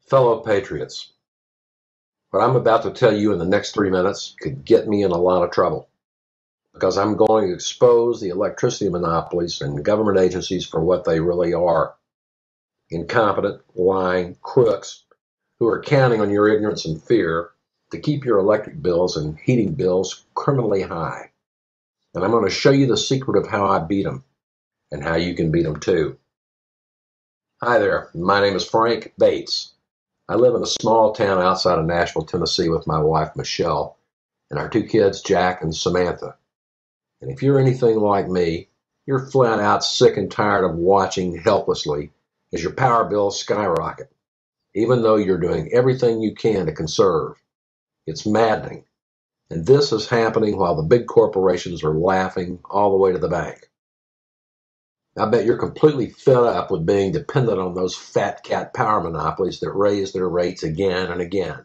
Fellow patriots, what I'm about to tell you in the next 3 minutes could get me in a lot of trouble because I'm going to expose the electricity monopolies and government agencies for what they really are: incompetent, lying crooks who are counting on your ignorance and fear to keep your electric bills and heating bills criminally high. And I'm going to show you the secret of how I beat them and how you can beat them too. Hi there, my name is Frank Bates. I live in a small town outside of Nashville, Tennessee with my wife, Michelle, and our two kids, Jack and Samantha. And if you're anything like me, you're flat out sick and tired of watching helplessly as your power bills skyrocket, even though you're doing everything you can to conserve. It's maddening. And this is happening while the big corporations are laughing all the way to the bank. I bet you're completely fed up with being dependent on those fat cat power monopolies that raise their rates again and again,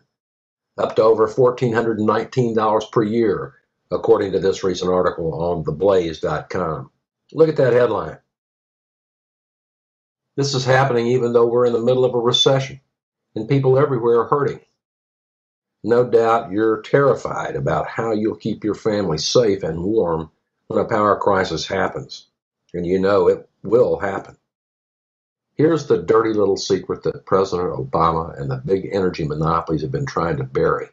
up to over $1,419 per year, according to this recent article on theblaze.com. Look at that headline. This is happening even though we're in the middle of a recession and people everywhere are hurting. No doubt you're terrified about how you'll keep your family safe and warm when a power crisis happens. And you know it will happen. Here's the dirty little secret that President Obama and the big energy monopolies have been trying to bury.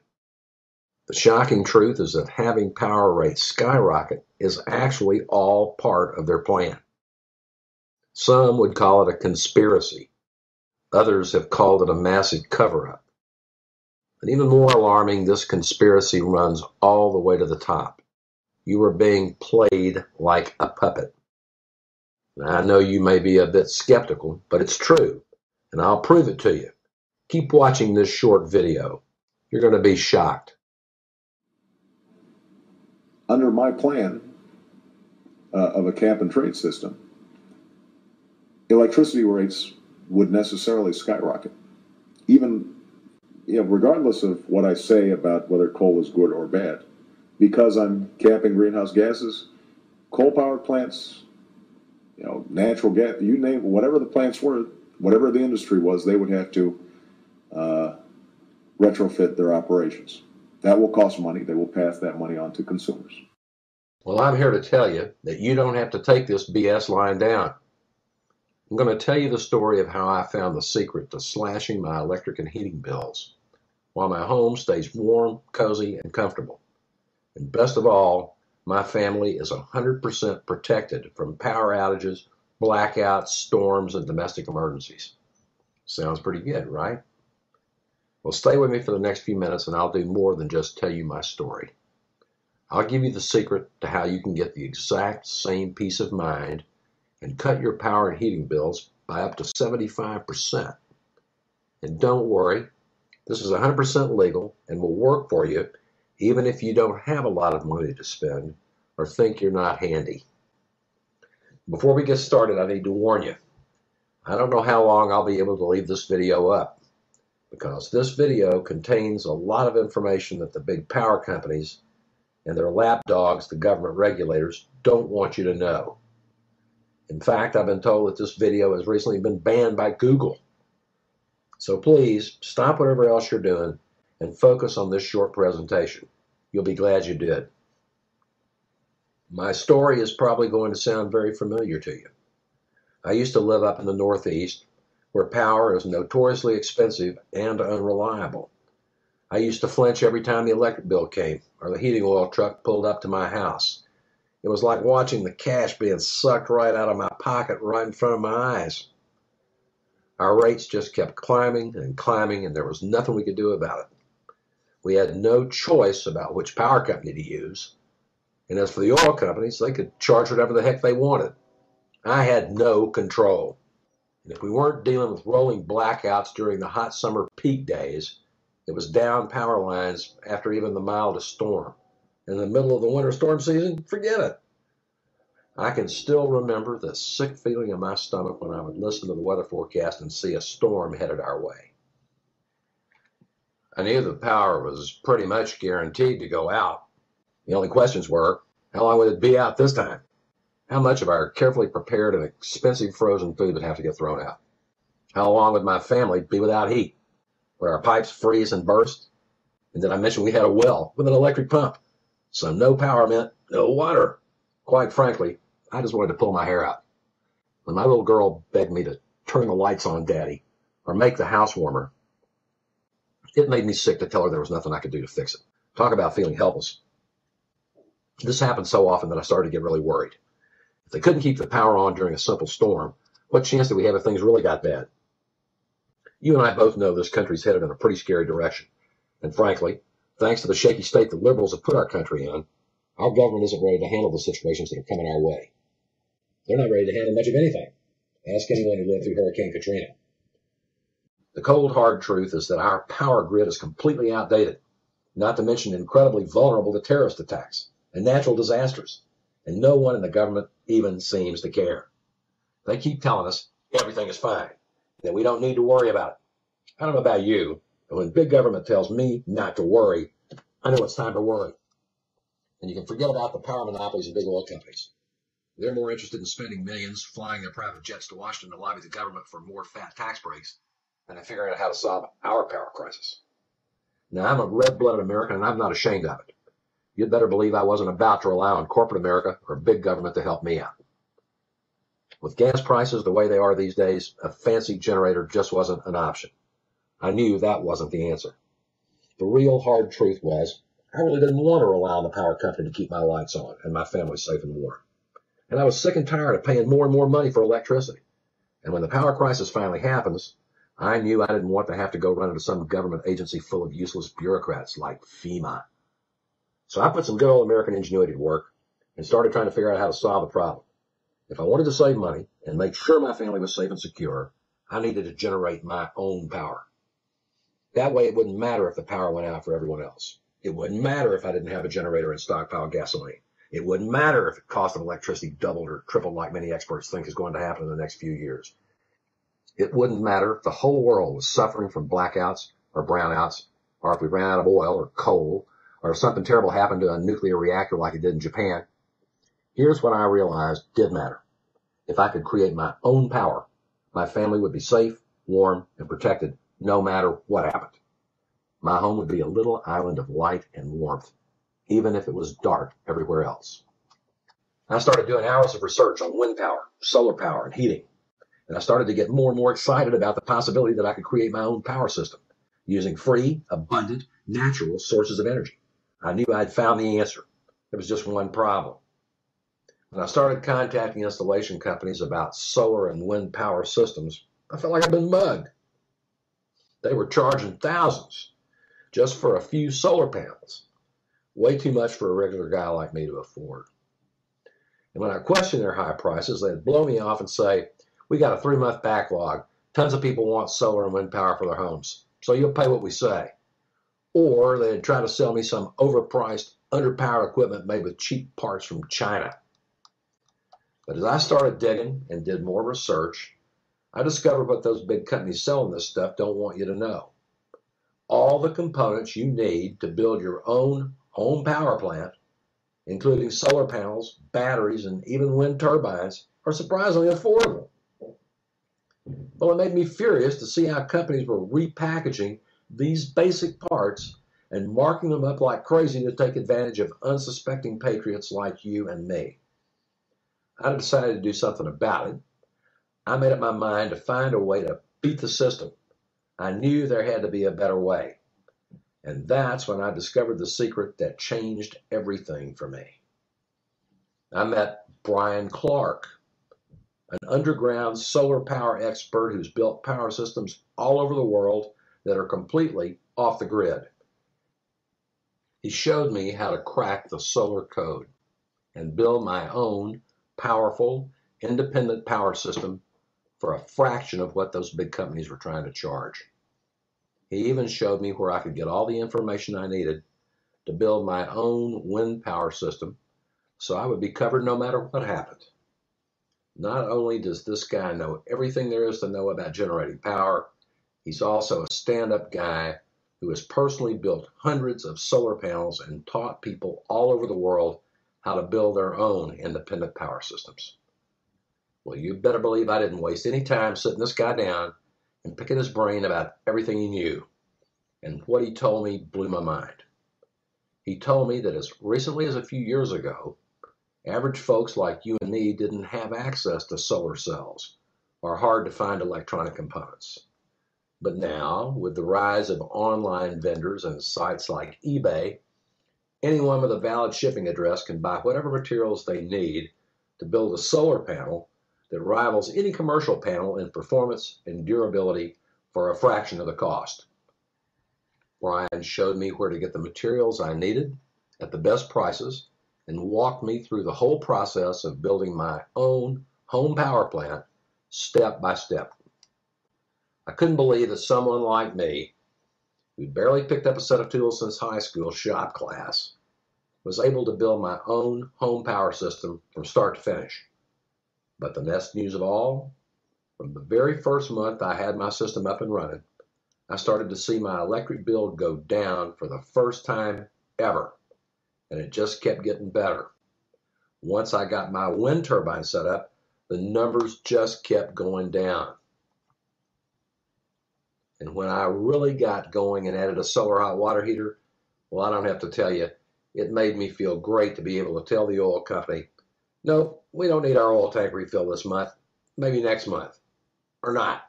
The shocking truth is that having power rates skyrocket is actually all part of their plan. Some would call it a conspiracy. Others have called it a massive cover-up. And even more alarming, this conspiracy runs all the way to the top. You are being played like a puppet. I know you may be a bit skeptical, but it's true, and I'll prove it to you. Keep watching this short video. You're going to be shocked. Under my plan of a cap and trade system, electricity rates would necessarily skyrocket. Even, regardless of what I say about whether coal is good or bad, because I'm capping greenhouse gases, coal-powered plants, natural gas, you name it, whatever the plants were, whatever the industry was, they would have to retrofit their operations. That will cost money. They will pass that money on to consumers. Well, I'm here to tell you that you don't have to take this BS lying down. I'm going to tell you the story of how I found the secret to slashing my electric and heating bills while my home stays warm, cozy, and comfortable. And best of all, my family is 100% protected from power outages, blackouts, storms, and domestic emergencies. Sounds pretty good, right? Well, stay with me for the next few minutes and I'll do more than just tell you my story. I'll give you the secret to how you can get the exact same peace of mind and cut your power and heating bills by up to 75%. And don't worry, this is 100% legal and will work for you even if you don't have a lot of money to spend or think you're not handy. Before we get started, I need to warn you. I don't know how long I'll be able to leave this video up because this video contains a lot of information that the big power companies and their lapdogs, the government regulators, don't want you to know. In fact, I've been told that this video has recently been banned by Google. So please stop whatever else you're doing and focus on this short presentation. You'll be glad you did. My story is probably going to sound very familiar to you. I used to live up in the Northeast, where power is notoriously expensive and unreliable. I used to flinch every time the electric bill came or the heating oil truck pulled up to my house. It was like watching the cash being sucked right out of my pocket right in front of my eyes. Our rates just kept climbing and climbing, and there was nothing we could do about it. We had no choice about which power company to use. And as for the oil companies, they could charge whatever the heck they wanted. I had no control. And if we weren't dealing with rolling blackouts during the hot summer peak days, it was down power lines after even the mildest storm. In the middle of the winter storm season, forget it. I can still remember the sick feeling in my stomach when I would listen to the weather forecast and see a storm headed our way. I knew the power was pretty much guaranteed to go out. The only questions were, how long would it be out this time? How much of our carefully prepared and expensive frozen food would have to get thrown out? How long would my family be without heat? Would our pipes freeze and burst? And did I mention we had a well with an electric pump? So no power meant no water. Quite frankly, I just wanted to pull my hair out. When my little girl begged me to turn the lights on, Daddy, or make the house warmer, it made me sick to tell her there was nothing I could do to fix it. Talk about feeling helpless. This happened so often that I started to get really worried. If they couldn't keep the power on during a simple storm, what chance did we have if things really got bad? You and I both know this country's headed in a pretty scary direction. And frankly, thanks to the shaky state the liberals have put our country in, our government isn't ready to handle the situations that are coming our way. They're not ready to handle much of anything. Ask anyone who lived through Hurricane Katrina. The cold, hard truth is that our power grid is completely outdated, not to mention incredibly vulnerable to terrorist attacks and natural disasters, and no one in the government even seems to care. They keep telling us everything is fine, that we don't need to worry about it. I don't know about you, but when big government tells me not to worry, I know it's time to worry. And you can forget about the power monopolies of big oil companies. They're more interested in spending millions flying their private jets to Washington to lobby the government for more fat tax breaks than in figuring out how to solve our power crisis. Now, I'm a red-blooded American, and I'm not ashamed of it. You'd better believe I wasn't about to rely on corporate America or big government to help me out. With gas prices the way they are these days, a fancy generator just wasn't an option. I knew that wasn't the answer. The real hard truth was, I really didn't want to rely on the power company to keep my lights on and my family safe and warm. And I was sick and tired of paying more and more money for electricity. And when the power crisis finally happens, I knew I didn't want to have to go run into some government agency full of useless bureaucrats like FEMA. So I put some good old American ingenuity to work and started trying to figure out how to solve the problem. If I wanted to save money and make sure my family was safe and secure, I needed to generate my own power. That way it wouldn't matter if the power went out for everyone else. It wouldn't matter if I didn't have a generator and stockpile gasoline. It wouldn't matter if the cost of electricity doubled or tripled like many experts think is going to happen in the next few years. It wouldn't matter if the whole world was suffering from blackouts or brownouts, or if we ran out of oil or coal, or if something terrible happened to a nuclear reactor like it did in Japan. Here's what I realized did matter. If I could create my own power, my family would be safe, warm, and protected no matter what happened. My home would be a little island of light and warmth, even if it was dark everywhere else. I started doing hours of research on wind power, solar power, and heating. And I started to get more and more excited about the possibility that I could create my own power system using free, abundant, natural sources of energy. I knew I'd found the answer. There was just one problem. When I started contacting installation companies about solar and wind power systems, I felt like I'd been mugged. They were charging thousands just for a few solar panels. Way too much for a regular guy like me to afford. And when I questioned their high prices, they'd blow me off and say, we got a 3-month backlog. Tons of people want solar and wind power for their homes, so you'll pay what we say. Or they'd try to sell me some overpriced, underpowered equipment made with cheap parts from China. But as I started digging and did more research, I discovered what those big companies selling this stuff don't want you to know. All the components you need to build your own home power plant, including solar panels, batteries, and even wind turbines, are surprisingly affordable. Well, it made me furious to see how companies were repackaging these basic parts and marking them up like crazy to take advantage of unsuspecting patriots like you and me. I decided to do something about it. I made up my mind to find a way to beat the system. I knew there had to be a better way. And that's when I discovered the secret that changed everything for me. I met Brian Clark, an underground solar power expert who's built power systems all over the world that are completely off the grid. He showed me how to crack the solar code and build my own powerful, independent power system for a fraction of what those big companies were trying to charge. He even showed me where I could get all the information I needed to build my own wind power system so I would be covered no matter what happened. Not only does this guy know everything there is to know about generating power, he's also a stand-up guy who has personally built hundreds of solar panels and taught people all over the world how to build their own independent power systems. Well, you better believe I didn't waste any time sitting this guy down and picking his brain about everything he knew. And what he told me blew my mind. He told me that as recently as a few years ago, average folks like you and me didn't have access to solar cells or hard to find electronic components. But now, with the rise of online vendors and sites like eBay, anyone with a valid shipping address can buy whatever materials they need to build a solar panel that rivals any commercial panel in performance and durability for a fraction of the cost. Brian showed me where to get the materials I needed at the best prices and walked me through the whole process of building my own home power plant step by step. I couldn't believe that someone like me, who'd barely picked up a set of tools since high school shop class, was able to build my own home power system from start to finish. But the best news of all, from the very first month I had my system up and running, I started to see my electric bill go down for the first time ever, and it just kept getting better. Once I got my wind turbine set up, the numbers just kept going down. And when I really got going and added a solar hot water heater, well, I don't have to tell you, it made me feel great to be able to tell the oil company, no, we don't need our oil tank refill this month, maybe next month, or not.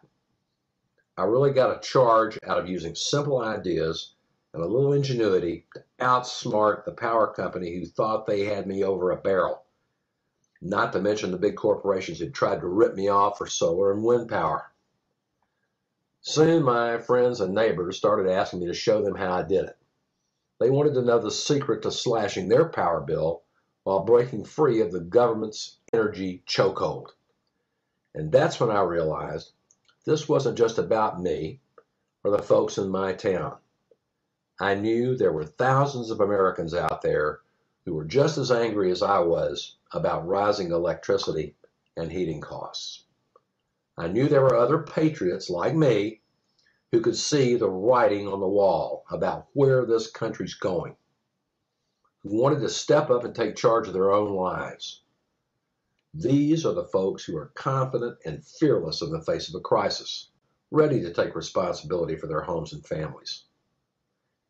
I really got a charge out of using simple ideas and a little ingenuity to outsmart the power company who thought they had me over a barrel, not to mention the big corporations who tried to rip me off for solar and wind power. Soon my friends and neighbors started asking me to show them how I did it. They wanted to know the secret to slashing their power bill while breaking free of the government's energy chokehold. And that's when I realized this wasn't just about me or the folks in my town. I knew there were thousands of Americans out there who were just as angry as I was about rising electricity and heating costs. I knew there were other patriots like me who could see the writing on the wall about where this country's going, who wanted to step up and take charge of their own lives. These are the folks who are confident and fearless in the face of a crisis, ready to take responsibility for their homes and families.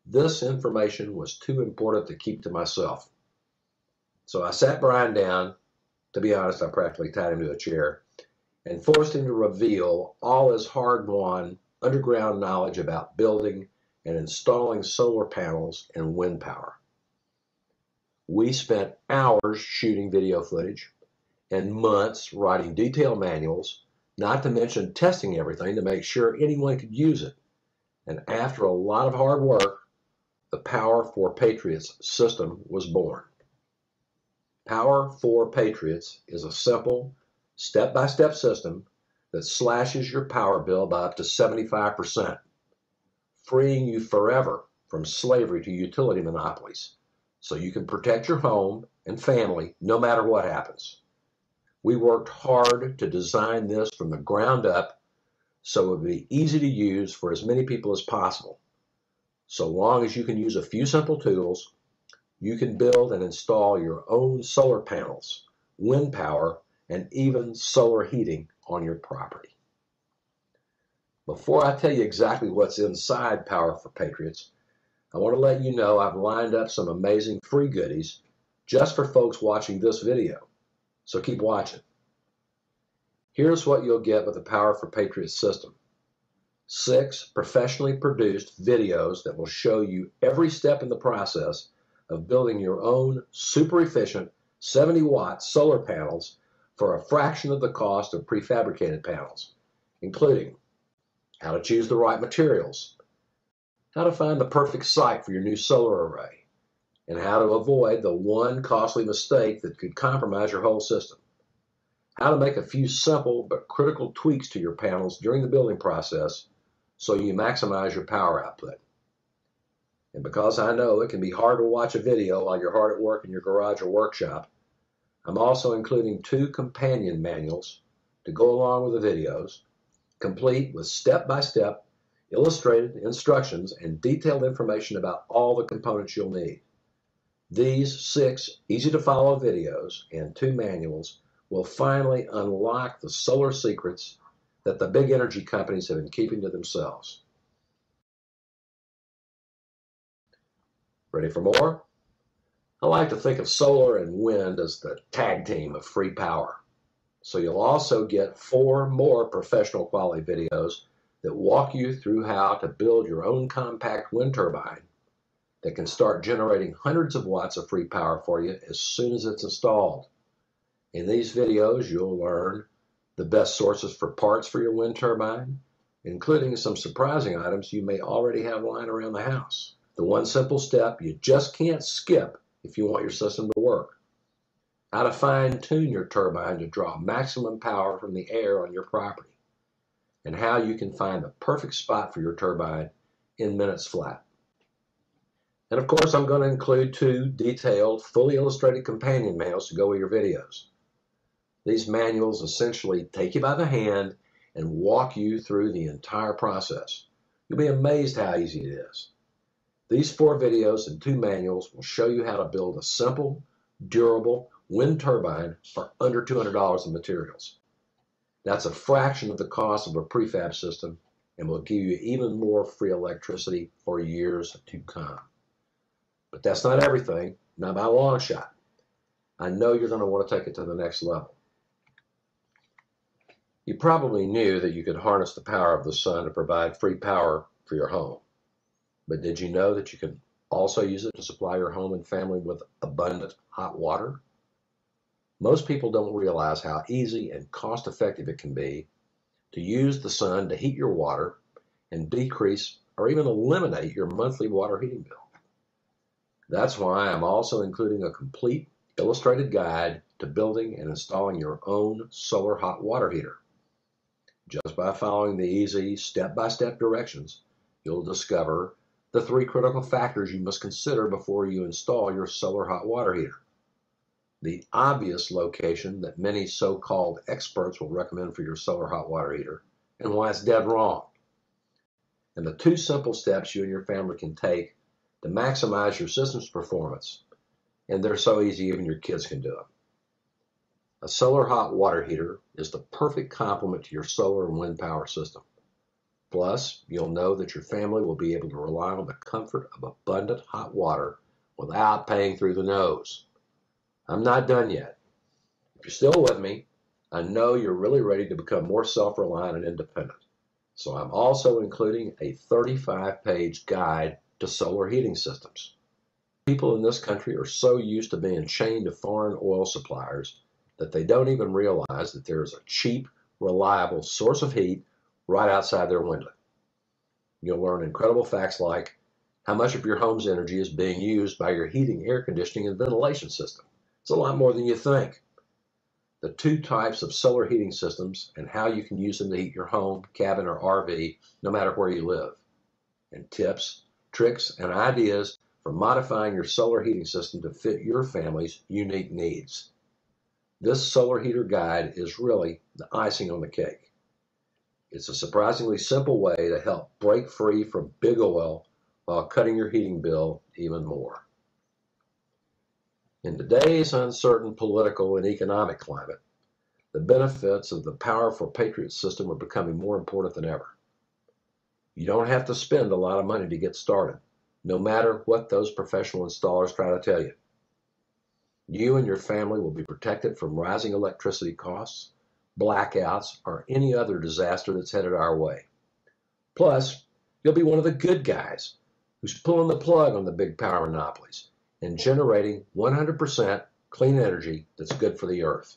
This information was too important to keep to myself. So I sat Brian down. To be honest, I practically tied him to a chair and forced him to reveal all his hard-won underground knowledge about building and installing solar panels and wind power. We spent hours shooting video footage and months writing detailed manuals, not to mention testing everything to make sure anyone could use it. And after a lot of hard work, the Power4Patriots system was born. Power4Patriots is a simple, step-by-step system that slashes your power bill by up to 75%, freeing you forever from slavery to utility monopolies, so you can protect your home and family no matter what happens. We worked hard to design this from the ground up so it would be easy to use for as many people as possible. So long as you can use a few simple tools, you can build and install your own solar panels, wind power, and even solar heating on your property. Before I tell you exactly what's inside Power4Patriots, I want to let you know I've lined up some amazing free goodies just for folks watching this video. So keep watching. Here's what you'll get with the Power4Patriots system. 6 professionally produced videos that will show you every step in the process of building your own super efficient 70-watt solar panels for a fraction of the cost of prefabricated panels, including how to choose the right materials, how to find the perfect site for your new solar array, and how to avoid the one costly mistake that could compromise your whole system, how to make a few simple but critical tweaks to your panels during the building process so you maximize your power output. And because I know it can be hard to watch a video while you're hard at work in your garage or workshop, I'm also including 2 companion manuals to go along with the videos, complete with step-by-step illustrated instructions and detailed information about all the components you'll need. These 6 easy-to-follow videos and 2 manuals will finally unlock the solar secrets that the big energy companies have been keeping to themselves. Ready for more? I like to think of solar and wind as the tag team of free power. So you'll also get 4 more professional quality videos that walk you through how to build your own compact wind turbine that can start generating hundreds of watts of free power for you as soon as it's installed. In these videos, you'll learn the best sources for parts for your wind turbine, including some surprising items you may already have lying around the house. The one simple step you just can't skip if you want your system to work. How to fine-tune your turbine to draw maximum power from the air on your property, and how you can find the perfect spot for your turbine in minutes flat. And of course, I'm going to include 2 detailed, fully illustrated companion manuals to go with your videos. These manuals essentially take you by the hand and walk you through the entire process. You'll be amazed how easy it is. These 4 videos and 2 manuals will show you how to build a simple, durable wind turbine for under $200 in materials. That's a fraction of the cost of a prefab system and will give you even more free electricity for years to come. But that's not everything, not by a long shot. I know you're going to want to take it to the next level. You probably knew that you could harness the power of the sun to provide free power for your home. But did you know that you can also use it to supply your home and family with abundant hot water? Most people don't realize how easy and cost-effective it can be to use the sun to heat your water and decrease or even eliminate your monthly water heating bill. That's why I'm also including a complete illustrated guide to building and installing your own solar hot water heater. Just by following the easy step-by-step directions, you'll discover the 3 critical factors you must consider before you install your solar hot water heater. The obvious location that many so-called experts will recommend for your solar hot water heater, and why it's dead wrong. And the 2 simple steps you and your family can take to maximize your system's performance, and they're so easy even your kids can do them. A solar hot water heater is the perfect complement to your solar and wind power system. Plus, you'll know that your family will be able to rely on the comfort of abundant hot water without paying through the nose. I'm not done yet. If you're still with me, I know you're really ready to become more self-reliant and independent. So I'm also including a 35-page guide to solar heating systems. People in this country are so used to being chained to foreign oil suppliers that they don't even realize that there is a cheap, reliable source of heat right outside their window. You'll learn incredible facts like how much of your home's energy is being used by your heating, air conditioning, and ventilation system. It's a lot more than you think. The 2 types of solar heating systems and how you can use them to heat your home, cabin, or RV, no matter where you live. And tips, tricks, and ideas for modifying your solar heating system to fit your family's unique needs. This solar heater guide is really the icing on the cake. It's a surprisingly simple way to help break free from big oil while cutting your heating bill even more. In today's uncertain political and economic climate, the benefits of the Power4Patriots system are becoming more important than ever. You don't have to spend a lot of money to get started, no matter what those professional installers try to tell you. You and your family will be protected from rising electricity costs, blackouts, or any other disaster that's headed our way. Plus, you'll be one of the good guys who's pulling the plug on the big power monopolies and generating 100% clean energy that's good for the earth.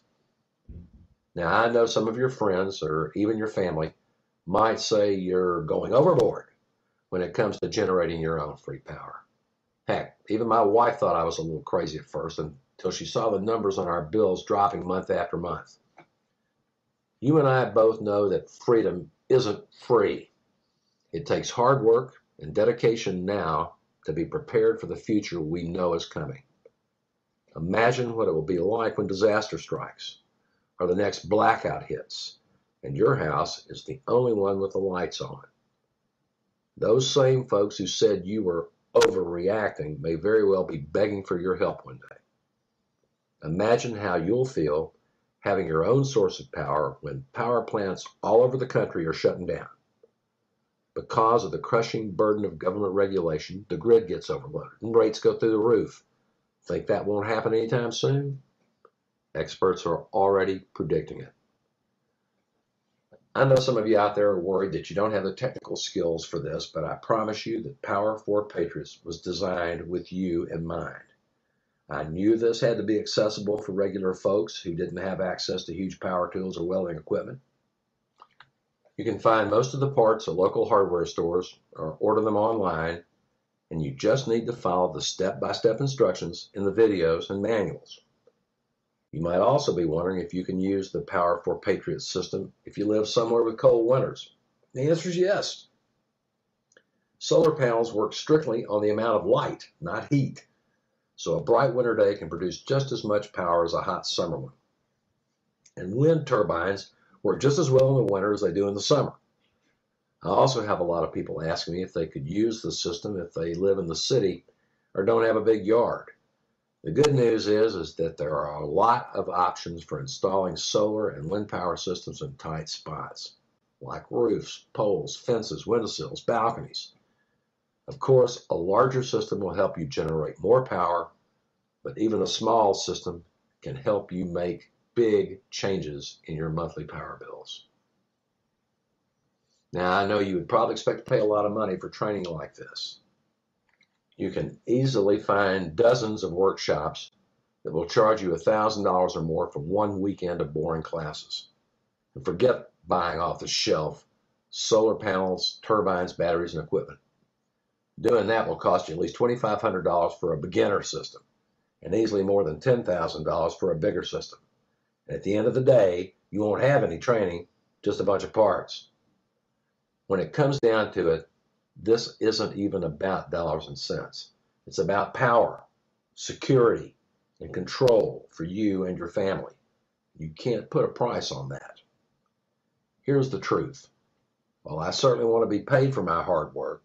Now, I know some of your friends or even your family might say you're going overboard when it comes to generating your own free power. Heck, even my wife thought I was a little crazy at first until she saw the numbers on our bills dropping month after month. You and I both know that freedom isn't free. It takes hard work and dedication now to be prepared for the future we know is coming. Imagine what it will be like when disaster strikes or the next blackout hits and your house is the only one with the lights on. Those same folks who said you were overreacting may very well be begging for your help one day. Imagine how you'll feel having your own source of power when power plants all over the country are shutting down. Because of the crushing burden of government regulation, the grid gets overloaded and rates go through the roof. Think that won't happen anytime soon? Experts are already predicting it. I know some of you out there are worried that you don't have the technical skills for this, but I promise you that Power4Patriots was designed with you in mind. I knew this had to be accessible for regular folks who didn't have access to huge power tools or welding equipment. You can find most of the parts at local hardware stores or order them online, and you just need to follow the step-by-step instructions in the videos and manuals. You might also be wondering if you can use the Power4Patriots system if you live somewhere with cold winters. The answer is yes. Solar panels work strictly on the amount of light, not heat. So a bright winter day can produce just as much power as a hot summer one. And wind turbines work just as well in the winter as they do in the summer. I also have a lot of people asking me if they could use the system if they live in the city or don't have a big yard. The good news is that there are a lot of options for installing solar and wind power systems in tight spots, like roofs, poles, fences, windowsills, balconies. Of course, a larger system will help you generate more power, but even a small system can help you make big changes in your monthly power bills. Now, I know you would probably expect to pay a lot of money for training like this. You can easily find dozens of workshops that will charge you $1,000 or more for one weekend of boring classes. And forget buying off the shelf solar panels, turbines, batteries, and equipment. Doing that will cost you at least $2,500 for a beginner system and easily more than $10,000 for a bigger system. And at the end of the day, you won't have any training, just a bunch of parts. When it comes down to it, this isn't even about dollars and cents. It's about power, security, and control for you and your family. You can't put a price on that. Here's the truth. While I certainly want to be paid for my hard work,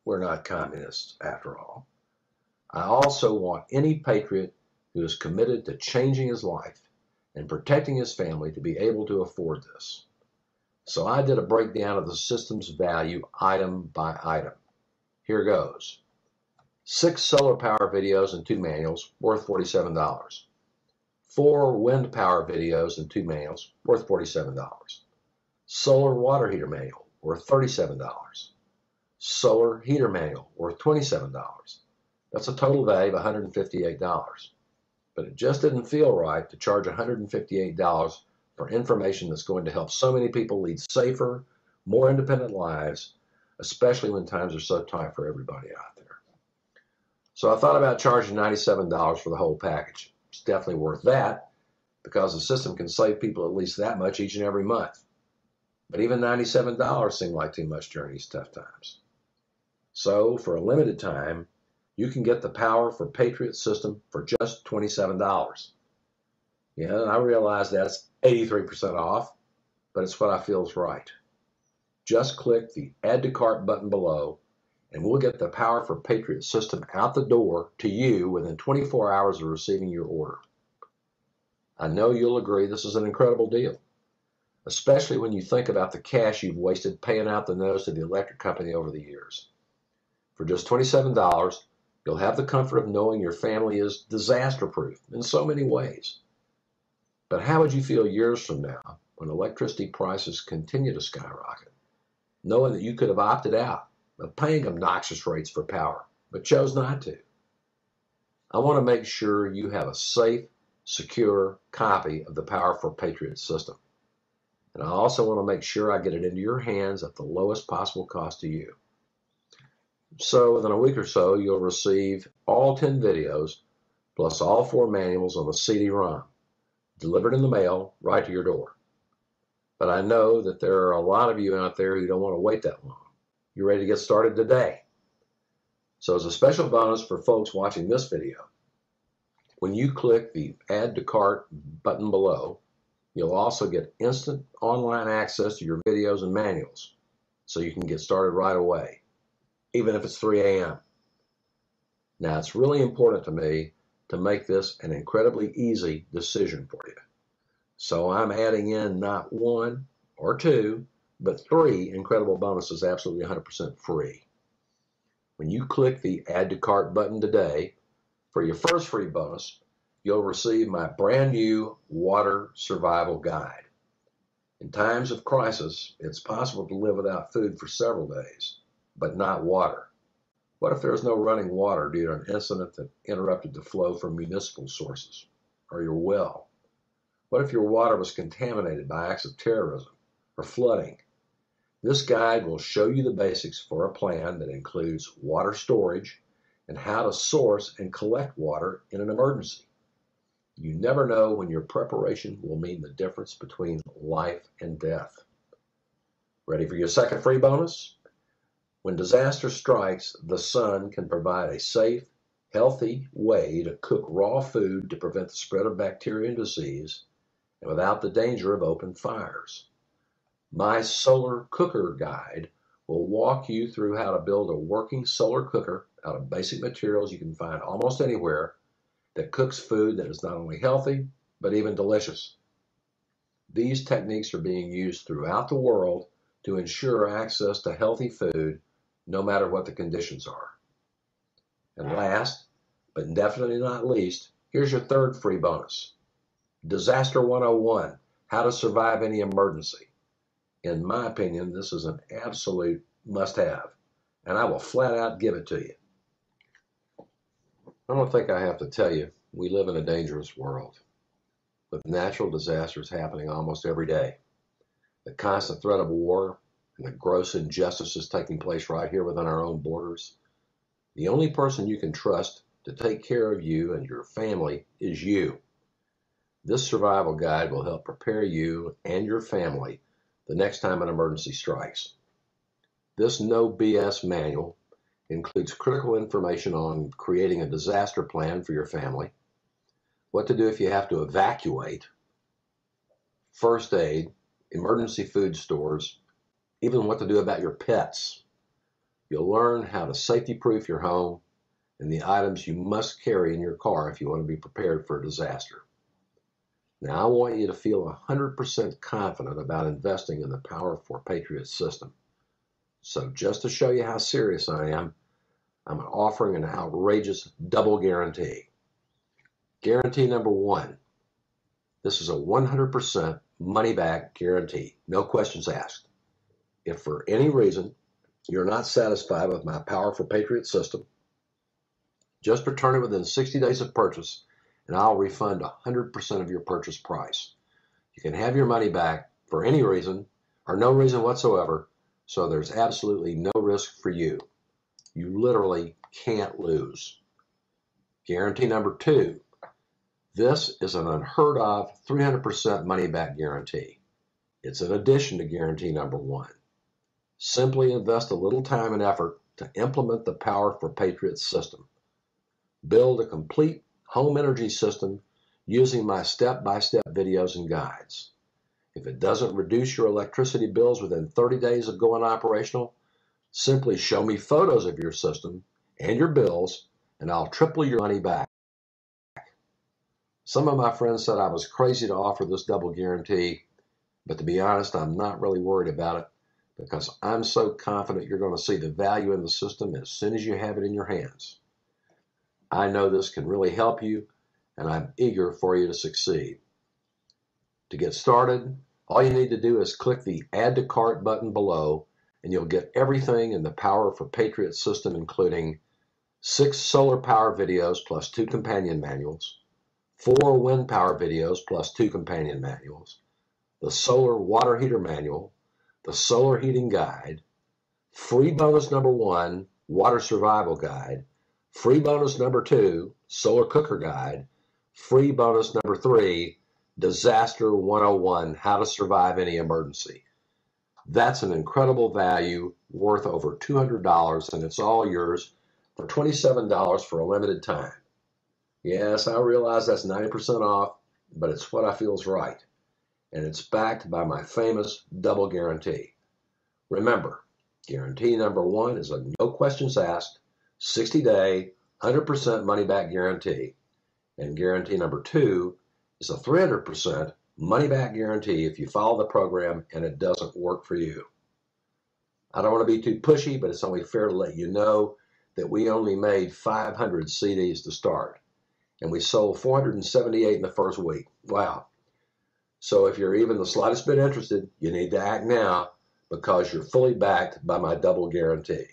we're not communists after all. I also want any patriot who is committed to changing his life and protecting his family to be able to afford this. So I did a breakdown of the system's value item by item. Here goes. 6 solar power videos and 2 manuals, worth $47. 4 wind power videos and 2 manuals, worth $47. Solar water heater manual, worth $37. Solar heater manual, worth $27. That's a total value of $158. But it just didn't feel right to charge $158 for information that's going to help so many people lead safer, more independent lives, especially when times are so tight for everybody out there. So I thought about charging $97 for the whole package. It's definitely worth that because the system can save people at least that much each and every month. But even $97 seemed like too much during these tough times. So for a limited time, you can get the Power4Patriots system for just $27. Yeah, I realize that's 83% off, but it's what I feel is right. Just click the Add to Cart button below, and we'll get the Power4Patriots system out the door to you within 24 hours of receiving your order. I know you'll agree this is an incredible deal, especially when you think about the cash you've wasted paying out the nose to the electric company over the years. For just $27, you'll have the comfort of knowing your family is disaster-proof in so many ways. But how would you feel years from now when electricity prices continue to skyrocket, knowing that you could have opted out of paying obnoxious rates for power, but chose not to? I want to make sure you have a safe, secure copy of the Power4Patriots system. And I also want to make sure I get it into your hands at the lowest possible cost to you. So within a week or so, you'll receive all 10 videos, plus all 4 manuals on the CD-ROM, delivered in the mail right to your door. But I know that there are a lot of you out there who don't want to wait that long. You're ready to get started today. So as a special bonus for folks watching this video, when you click the Add to Cart button below, you'll also get instant online access to your videos and manuals, so you can get started right away, even if it's 3 a.m. Now, it's really important to me to make this an incredibly easy decision for you. So I'm adding in not 1 or 2, but 3 incredible bonuses absolutely 100% free. When you click the Add to Cart button today, for your first free bonus, you'll receive my brand new Water Survival Guide. In times of crisis, it's possible to live without food for several days, but not water. What if there's no running water due to an incident that interrupted the flow from municipal sources or your well? What if your water was contaminated by acts of terrorism or flooding? This guide will show you the basics for a plan that includes water storage and how to source and collect water in an emergency. You never know when your preparation will mean the difference between life and death. Ready for your second free bonus? When disaster strikes, the sun can provide a safe, healthy way to cook raw food to prevent the spread of bacteria and disease, and without the danger of open fires. My solar cooker guide will walk you through how to build a working solar cooker out of basic materials you can find almost anywhere that cooks food that is not only healthy, but even delicious. These techniques are being used throughout the world to ensure access to healthy food no matter what the conditions are. And last, but definitely not least, here's your third free bonus. Disaster 101, how to survive any emergency. In my opinion, this is an absolute must-have, and I will flat out give it to you. I don't think I have to tell you, we live in a dangerous world, with natural disasters happening almost every day. The constant threat of war and the gross injustices taking place right here within our own borders. The only person you can trust to take care of you and your family is you. This survival guide will help prepare you and your family the next time an emergency strikes. This no BS manual includes critical information on creating a disaster plan for your family, what to do if you have to evacuate, first aid, emergency food stores, even what to do about your pets. You'll learn how to safety-proof your home and the items you must carry in your car if you want to be prepared for a disaster. Now, I want you to feel 100% confident about investing in the Power4Patriots system. So just to show you how serious I am, I'm offering an outrageous double guarantee. Guarantee number 1, this is a 100% money-back guarantee, no questions asked. If for any reason you're not satisfied with my Power4Patriots system, just return it within 60 days of purchase, and I'll refund 100% of your purchase price. You can have your money back for any reason or no reason whatsoever, so there's absolutely no risk for you. You literally can't lose. Guarantee number 2, this is an unheard of 300% money back guarantee. It's in addition to guarantee number 1. Simply invest a little time and effort to implement the Power4Patriots system. Build a complete home energy system using my step-by-step videos and guides. If it doesn't reduce your electricity bills within 30 days of going operational, simply show me photos of your system and your bills, and I'll triple your money back. Some of my friends said I was crazy to offer this double guarantee, but to be honest, I'm not really worried about it because I'm so confident you're going to see the value in the system as soon as you have it in your hands. I know this can really help you, and I'm eager for you to succeed. To get started, all you need to do is click the Add to Cart button below, and you'll get everything in the Power4Patriots system, including 6 solar power videos plus 2 companion manuals, 4 wind power videos plus 2 companion manuals, the solar water heater manual, the solar heating guide, free bonus number 1, water survival guide, free bonus number 2, solar cooker guide, free bonus number 3, disaster 101, how to survive any emergency. That's an incredible value worth over $200, and it's all yours for $27 for a limited time. Yes, I realize that's 90% off, but it's what I feel is right. And it's backed by my famous double guarantee. Remember, guarantee number 1 is a no questions asked, 60-day, 100% money-back guarantee. And guarantee number 2 is a 300% money-back guarantee if you follow the program and it doesn't work for you. I don't want to be too pushy, but it's only fair to let you know that we only made 500 CDs to start, and we sold 478 in the first week. Wow. So if you're even the slightest bit interested, you need to act now because you're fully backed by my double guarantee.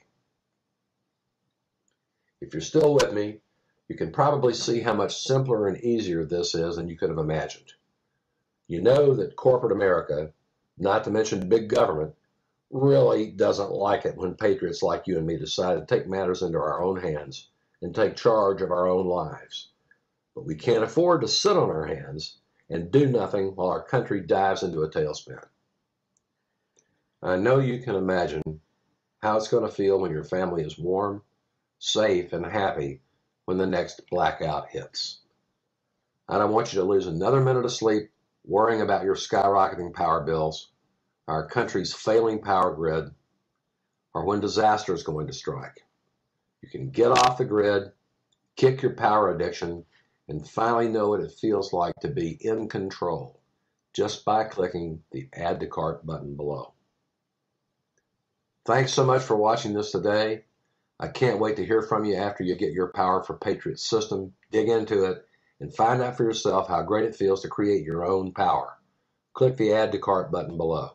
If you're still with me, you can probably see how much simpler and easier this is than you could have imagined. You know that corporate America, not to mention big government, really doesn't like it when patriots like you and me decide to take matters into our own hands and take charge of our own lives. But we can't afford to sit on our hands and do nothing while our country dives into a tailspin. I know you can imagine how it's going to feel when your family is warm, safe, and happy when the next blackout hits. I don't want you to lose another minute of sleep worrying about your skyrocketing power bills, our country's failing power grid, or when disaster is going to strike. You can get off the grid, kick your power addiction, and finally know what it feels like to be in control just by clicking the Add to Cart button below. Thanks so much for watching this today. I can't wait to hear from you after you get your Power4Patriots system, dig into it, and find out for yourself how great it feels to create your own power. Click the Add to Cart button below.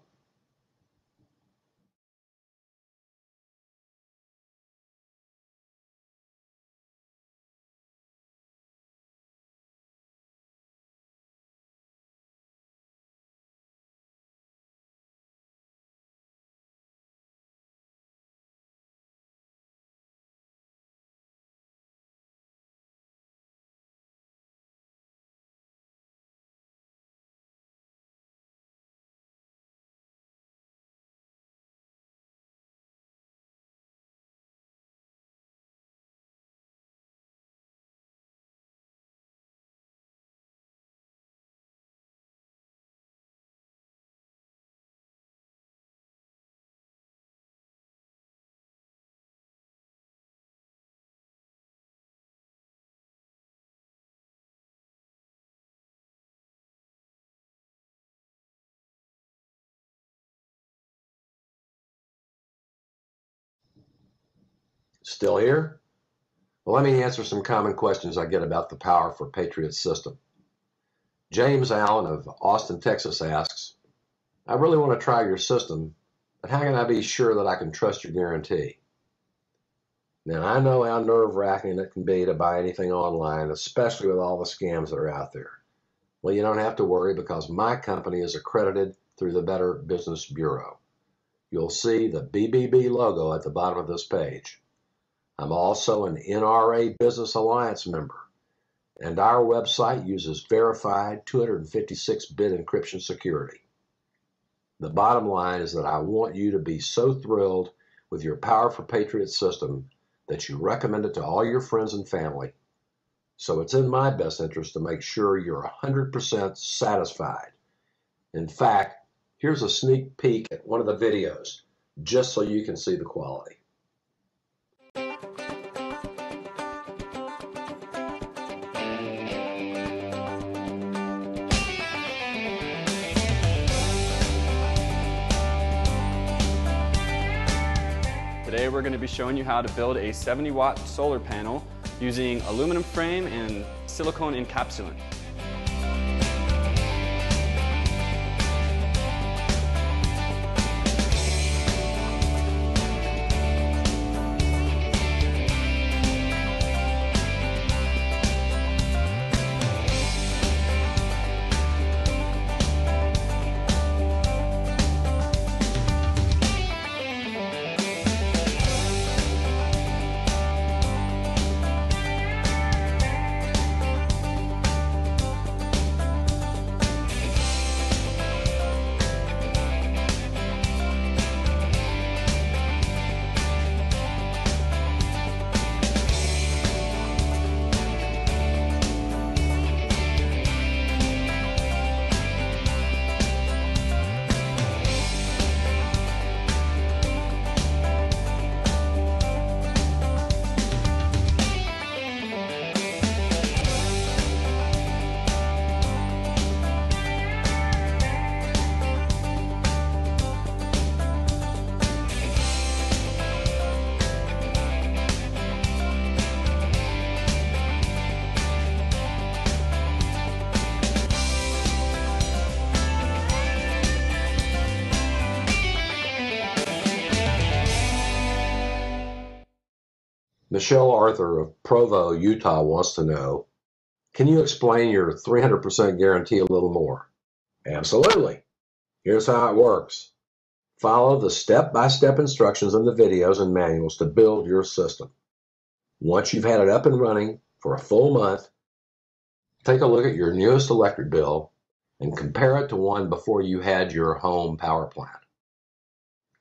Still here? Well, let me answer some common questions I get about the Power4Patriots system. James Allen of Austin, Texas asks, I really want to try your system, but how can I be sure that I can trust your guarantee? Now, I know how nerve-wracking it can be to buy anything online, especially with all the scams that are out there. Well, you don't have to worry because my company is accredited through the Better Business Bureau. You'll see the BBB logo at the bottom of this page. I'm also an NRA Business Alliance member, and our website uses verified 256-bit encryption security. The bottom line is that I want you to be so thrilled with your Power4Patriots system that you recommend it to all your friends and family. So it's in my best interest to make sure you're 100% satisfied. In fact, here's a sneak peek at one of the videos, just so you can see the quality. Today we're going to be showing you how to build a 70-watt solar panel using aluminum frame and silicone encapsulant. Michelle Arthur of Provo, Utah wants to know, can you explain your 300% guarantee a little more? Absolutely. Here's how it works. Follow the step-by-step instructions in the videos and manuals to build your system. Once you've had it up and running for a full month, take a look at your newest electric bill and compare it to one before you had your home power plant.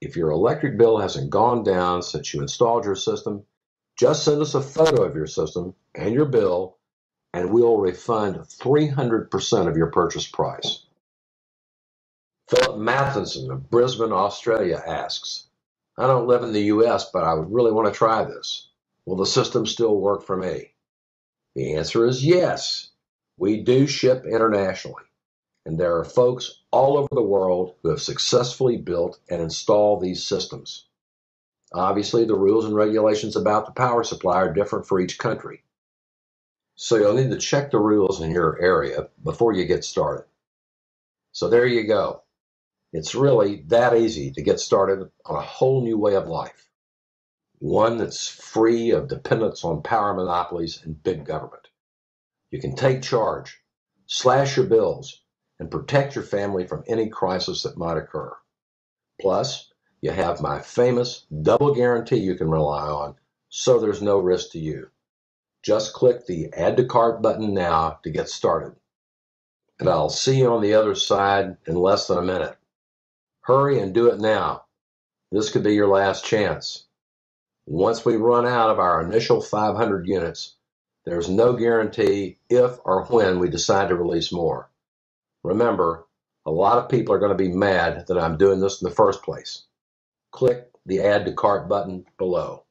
If your electric bill hasn't gone down since you installed your system, just send us a photo of your system and your bill, and we'll refund 300% of your purchase price. Philip Matheson of Brisbane, Australia asks, I don't live in the US, but I would really want to try this. Will the system still work for me? The answer is yes. We do ship internationally, and there are folks all over the world who have successfully built and installed these systems. Obviously, the rules and regulations about the power supply are different for each country. So you'll need to check the rules in your area before you get started. So there you go. It's really that easy to get started on a whole new way of life. One that's free of dependence on power monopolies and big government. You can take charge, slash your bills, and protect your family from any crisis that might occur. Plus, you have my famous double guarantee you can rely on, so there's no risk to you. Just click the Add to Cart button now to get started. And I'll see you on the other side in less than a minute. Hurry and do it now. This could be your last chance. Once we run out of our initial 500 units, there's no guarantee if or when we decide to release more. Remember, a lot of people are going to be mad that I'm doing this in the first place. Click the Add to Cart button below.